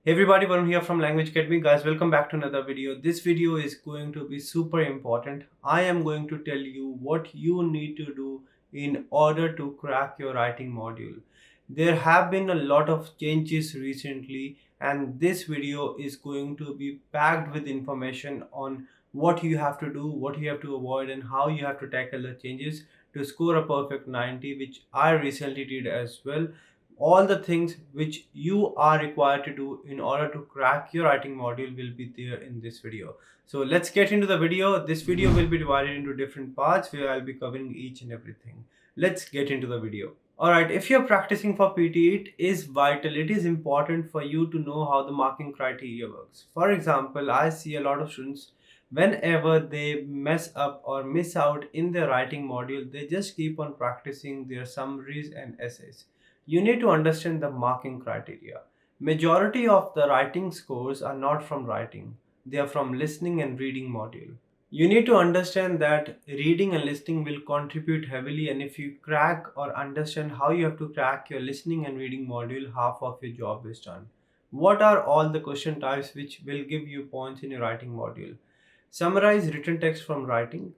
Hey everybody, Varun here from Language Academy. Guys, welcome back to another video. This video is going to be super important. I am going to tell you what you need to do in order to crack your writing module. There have been a lot of changes recently, and this video is going to be packed with information on what you have to do, what you have to avoid, and how you have to tackle the changes to score a perfect 90, which I recently did as well. All the things which you are required to do in order to crack your writing module will be there in this video. So let's get into the video. This video will be divided into different parts where I'll be covering each and everything. Let's get into the video. Alright, if you're practicing for PT, it is vital, it is important for you to know how the marking criteria works. For example, I see a lot of students, whenever they mess up or miss out in their writing module, they just keep on practicing their summaries and essays. You need to understand the marking criteria. Majority of the writing scores are not from writing. They are from listening and reading module. You need to understand that reading and listening will contribute heavily, and if you crack or understand how you have to crack your listening and reading module, half of your job is done. What are all the question types which will give you points in your writing module? Summarize written text from writing,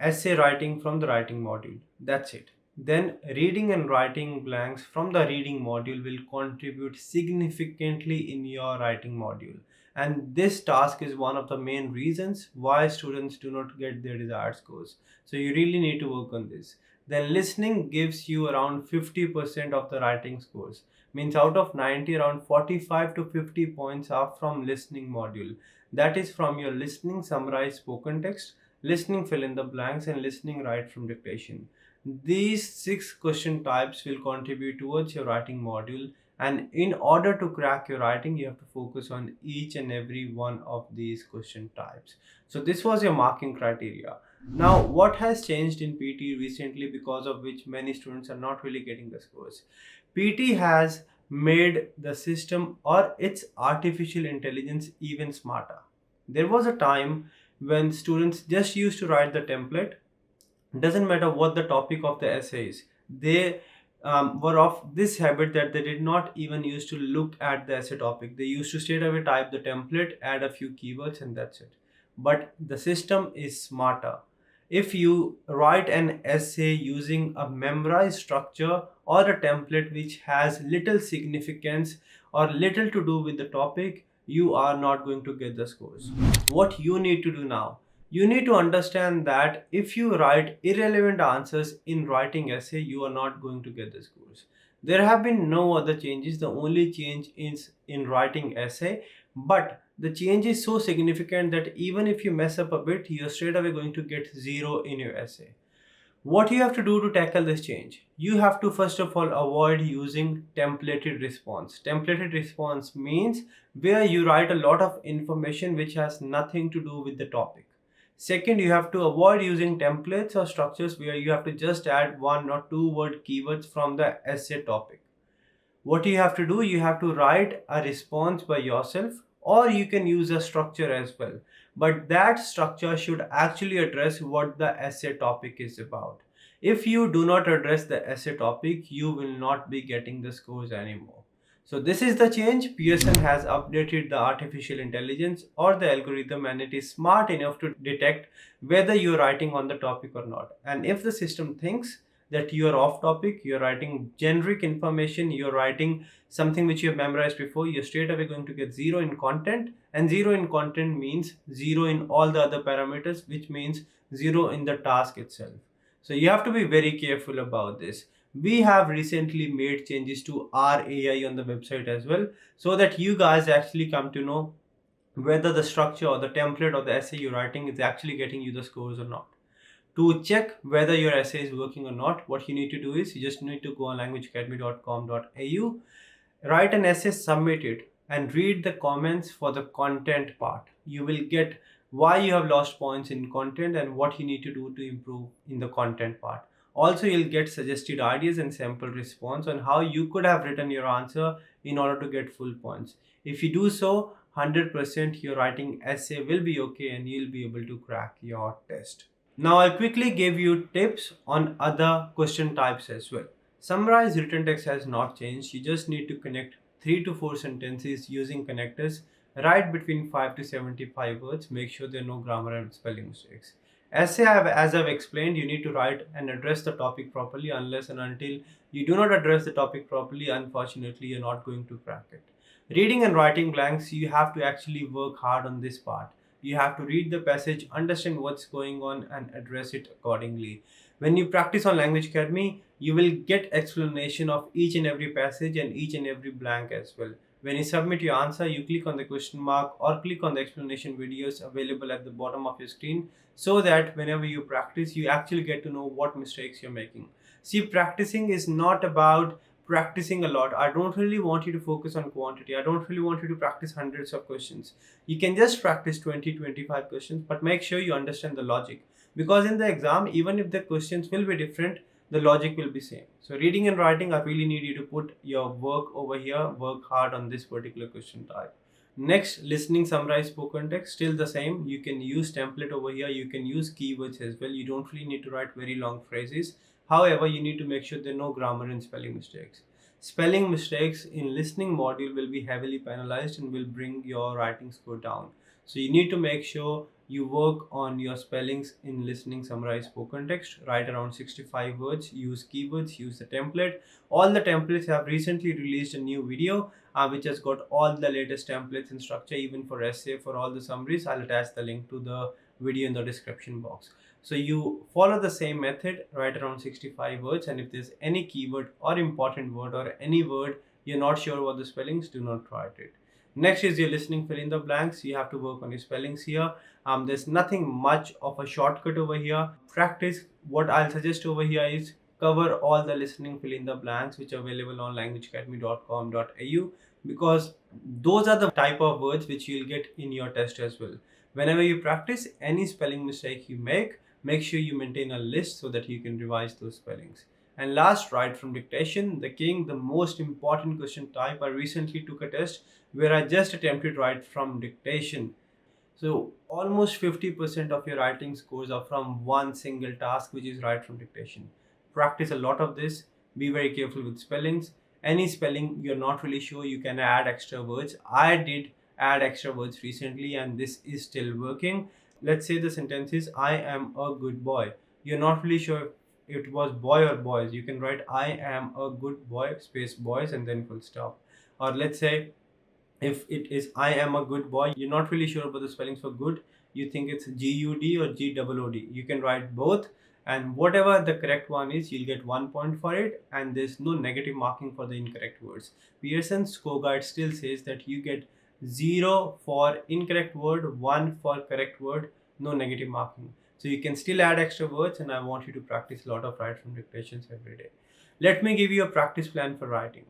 essay writing from the writing module. That's it. Then reading and writing blanks from the reading module will contribute significantly in your writing module. And this task is one of the main reasons why students do not get their desired scores. So you really need to work on this. Then listening gives you around 50% of the writing scores. Means out of 90, around 45 to 50 points are from listening module. That is from your listening summarize spoken text, listening fill in the blanks, and listening write from dictation. These six question types will contribute towards your writing module, and in order to crack your writing, you have to focus on each and every one of these question types. So this was your marking criteria. Now, what has changed in PT recently because of which many students are not really getting the scores? PT has made the system or its artificial intelligence even smarter. There was a time when students just used to write the template. Doesn't matter what the topic of the essay is. They were of this habit that they did not even used to look at the essay topic. They used to straight away type the template, add a few keywords, and that's it. But the system is smarter. If you write an essay using a memorized structure or a template which has little significance or little to do with the topic, you are not going to get the scores. What you need to do now, you need to understand that if you write irrelevant answers in writing essay, you are not going to get the scores. There have been no other changes. The only change is in writing essay, but the change is so significant that even if you mess up a bit, you're straight away going to get zero in your essay. What you have to do to tackle this change? You have to first of all avoid using templated response. Templated response means where you write a lot of information which has nothing to do with the topic. Second, you have to avoid using templates or structures where you have to just add one or two word keywords from the essay topic. What you have to do, you have to write a response by yourself, or you can use a structure as well, but that structure should actually address what the essay topic is about. If you do not address the essay topic, you will not be getting the scores anymore. So this is the change. Pearson has updated the artificial intelligence or the algorithm, and it is smart enough to detect whether you're writing on the topic or not. And if the system thinks that you are off topic, you're writing generic information, you're writing something which you have memorized before, you're straight away going to get zero in content, and zero in content means zero in all the other parameters, which means zero in the task itself. So you have to be very careful about this. We have recently made changes to our AI on the website as well, so that you guys actually come to know whether the structure or the template or the essay you're writing is actually getting you the scores or not. To check whether your essay is working or not, what you need to do is you just need to go on languageacademy.com.au, write an essay, submit it, and read the comments for the content part. You will get why you have lost points in content and what you need to do to improve in the content part. Also, you'll get suggested ideas and sample response on how you could have written your answer in order to get full points. If you do so, 100% your writing essay will be okay and you'll be able to crack your test. Now I'll quickly give you tips on other question types as well. Summarize written text has not changed. You just need to connect 3 to 4 sentences using connectors. Write between 5 to 75 words. Make sure there are no grammar and spelling mistakes. Essay, as I've explained, you need to write and address the topic properly. Unless and until you do not address the topic properly, unfortunately, you're not going to crack it. Reading and writing blanks, you have to actually work hard on this part. You have to read the passage, understand what's going on, and address it accordingly. When you practice on Language Academy, you will get explanation of each and every passage and each and every blank as well. When you submit your answer, you click on the question mark or click on the explanation videos available at the bottom of your screen, so that whenever you practice, you actually get to know what mistakes you're making. See, practicing is not about practicing a lot. I don't really want you to focus on quantity. I don't really want you to practice hundreds of questions. You can just practice 20, 25 questions, but make sure you understand the logic. Because in the exam, even if the questions will be different, the logic will be same. So reading and writing, I really need you to put your work over here, work hard on this particular question type. Next, listening, summarize, spoken text, still the same. You can use template over here. You can use keywords as well. You don't really need to write very long phrases. However, you need to make sure there are no grammar and spelling mistakes. Spelling mistakes in listening module will be heavily penalized and will bring your writing score down. So you need to make sure you work on your spellings in listening, summarize, spoken text. Write around 65 words, use keywords, use the template. All the templates have recently released a new video which has got all the latest templates and structure, even for essay, for all the summaries. I'll attach the link to the video in the description box. So you follow the same method, write around 65 words, and if there's any keyword or important word or any word you're not sure about the spellings, do not write it. Next is your listening, fill in the blanks. You have to work on your spellings here. There's nothing much of a shortcut over here. Practice. What I'll suggest over here is cover all the listening, fill in the blanks which are available on languageacademy.com.au, because those are the type of words which you'll get in your test as well. Whenever you practice, any spelling mistake you make sure you maintain a list so that you can revise those spellings. And last, write from dictation, the king, the most important question type. I recently took a test where I just attempted write from dictation. So almost 50% of your writing scores are from one single task, which is write from dictation. Practice a lot of this. Be very careful with spellings. Any spelling you're not really sure, you can add extra words. I did add extra words recently and this is still working. Let's say the sentence is I am a good boy. You're not really sure if it was boy or boys. You can write I am a good boy, space boys, and then full stop. Or let's say if it is I am a good boy, you're not really sure about the spellings for good. You think it's G-U-D or G-O-O-D. You can write both, and whatever the correct one is, you'll get 1 point for it, and there's no negative marking for the incorrect words. Pearson's score guide still says that you get 0 for incorrect word, 1 for correct word, no negative marking. So you can still add extra words, and I want you to practice a lot of write from dictations every day. Let me give you a practice plan for writing.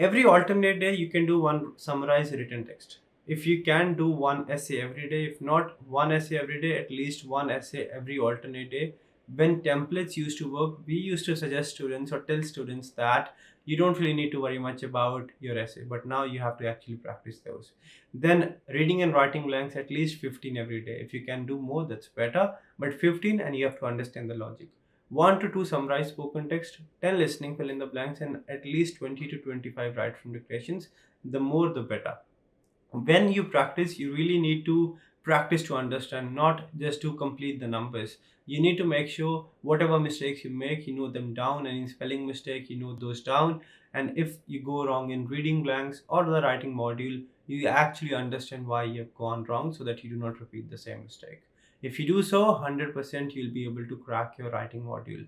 Every alternate day, you can do one summarized written text. If you can do one essay every day, if not one essay every day, at least one essay every alternate day. When templates used to work, we used to suggest students or tell students that you don't really need to worry much about your essay, but now you have to actually practice those. Then reading and writing blanks, at least 15 every day. If you can do more, that's better, but 15, and you have to understand the logic. 1 to 2 summarize spoken text, 10 listening, fill in the blanks, and at least 20 to 25 write from dictations. The more, the better. When you practice, you really need to practice to understand, not just to complete the numbers. You need to make sure whatever mistakes you make, you know them down, and in spelling mistake, you know those down. And if you go wrong in reading blanks or the writing module, you actually understand why you have gone wrong so that you do not repeat the same mistake. If you do so, 100% you'll be able to crack your writing module.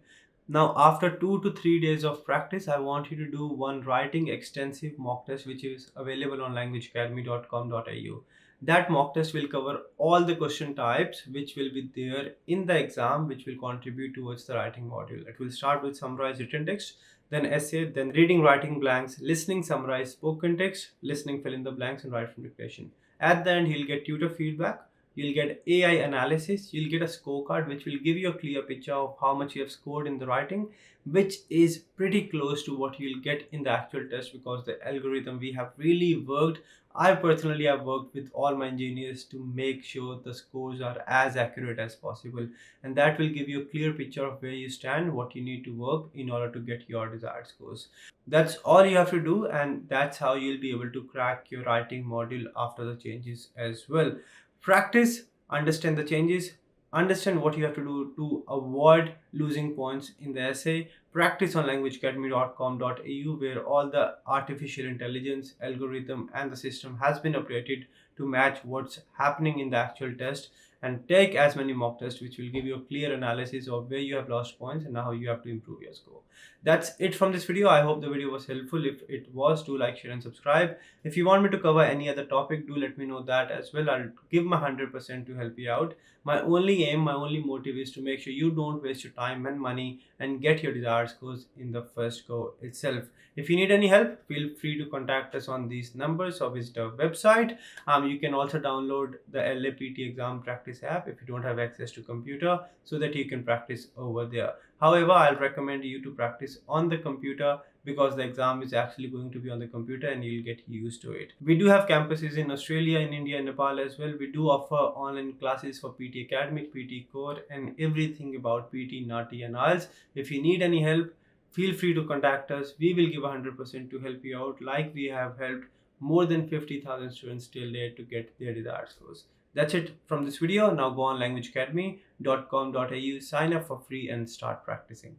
Now, after 2 to 3 days of practice, I want you to do one writing extensive mock test, which is available on languageacademy.com.au. That mock test will cover all the question types which will be there in the exam, which will contribute towards the writing module. It will start with summarize written text, then essay, then reading, writing blanks, listening, summarize spoken text, listening, fill in the blanks, and write from dictation. At the end, he'll get tutor feedback. you'll get AI analysis, you'll get a scorecard which will give you a clear picture of how much you have scored in the writing, which is pretty close to what you'll get in the actual test because the algorithm we have really worked. I personally have worked with all my engineers to make sure the scores are as accurate as possible, and that will give you a clear picture of where you stand, what you need to work in order to get your desired scores. That's all you have to do, and that's how you'll be able to crack your writing module after the changes as well. Practice, understand the changes, understand what you have to do to avoid losing points in the essay. Practice on languageacademy.com.au, where all the artificial intelligence algorithm and the system has been updated to match what's happening in the actual test. And take as many mock tests, which will give you a clear analysis of where you have lost points and how you have to improve your score. That's it from this video. I hope the video was helpful. If it was, do like, share, and subscribe. If you want me to cover any other topic, do let me know that as well. I'll give my 100% to help you out. My only aim, my only motive is to make sure you don't waste your time and money and get your desired scores in the first go itself. If you need any help, feel free to contact us on these numbers or visit our website. You can also download the LAPT exam practice app if you don't have access to computer, so that you can practice over there. However, I'll recommend you to practice on the computer because the exam is actually going to be on the computer and you'll get used to it. We do have campuses in Australia, in India, and Nepal as well. We do offer online classes for PT Academic, PT Core, and everything about PT, NATI, and IELTS. If you need any help, feel free to contact us. We will give 100% to help you out, like we have helped more than 50,000 students till date to get their desired scores. That's it from this video. Now go on languageacademy.com.au, sign up for free and start practicing.